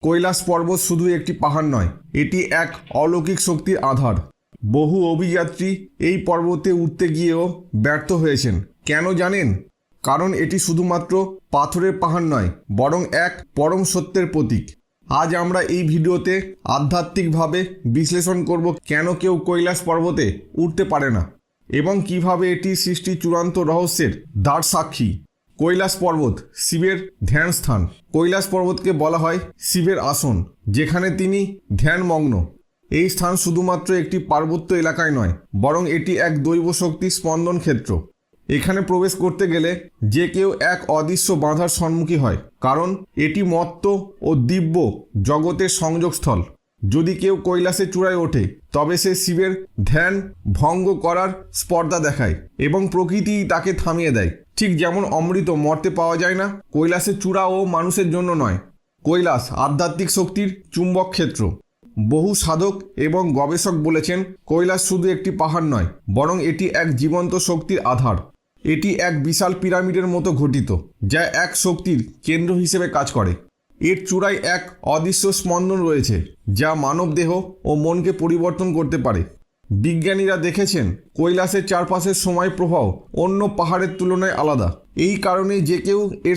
কৈলাস পর্বত শুধু একটি পাহাড় নয়, এটি এক অলৌকিক শক্তির আধার। বহু অভিযাত্রী এই পর্বতে উঠতে গিয়েও ব্যর্থ হয়েছেন। কেন জানেন? কারণ এটি শুধুমাত্র পাথরের পাহাড় নয়, বরং এক পরম সত্যের প্রতীক। আজ আমরা এই ভিডিওতে আধ্যাত্মিকভাবে বিশ্লেষণ করব কেন কেউ কৈলাস পর্বতে উঠতে পারে না এবং কিভাবে এটি সৃষ্টির চূড়ান্ত রহস্যের দ্বার সাক্ষী। কৈলাস পর্বত শিবের ধ্যান স্থান। কৈলাস পর্বতকে বলা হয় শিবের আসন, যেখানে তিনি ধ্যানমগ্ন। এই স্থান শুধুমাত্র একটি পার্বত্য এলাকায় নয়, বরং এটি এক দৈব শক্তির স্পন্দন ক্ষেত্র। এখানে প্রবেশ করতে গেলে যে কেউ এক অদৃশ্য বাধার সম্মুখীন হয়, কারণ এটি মত্ত ও দিব্য জগতের সংযোগস্থল। যদি কেউ কৈলাসের চূড়ায় ওঠে, তবে সে শিবের ধ্যান ভঙ্গ করার স্পর্ধা দেখায় এবং প্রকৃতি তাকে থামিয়ে দেয়। ঠিক যেমন অমৃত মর্তে পাওয়া যায় না, কৈলাসের চূড়া ও মানুষের জন্য নয়। কৈলাস আধ্যাত্মিক শক্তির চুম্বক ক্ষেত্র। বহু সাধক এবং গবেষক বলেছেন কৈলাস শুধু একটি পাহাড় নয়, বরং এটি এক জীবন্ত শক্তির আধার। এটি এক বিশাল পিরামিডের মতো গঠিত, যা এক শক্তির কেন্দ্র হিসেবে কাজ করে। এর চূড়ায় এক অদৃশ্য স্পন্দন রয়েছে, যা মানবদেহ ও মনকে পরিবর্তন করতে পারে। বিজ্ঞানীরা দেখেছেন কৈলাসের চারপাশের সময় প্রবাহ অন্য পাহাড়ের তুলনায় আলাদা। এই কারণে যে কেউ এর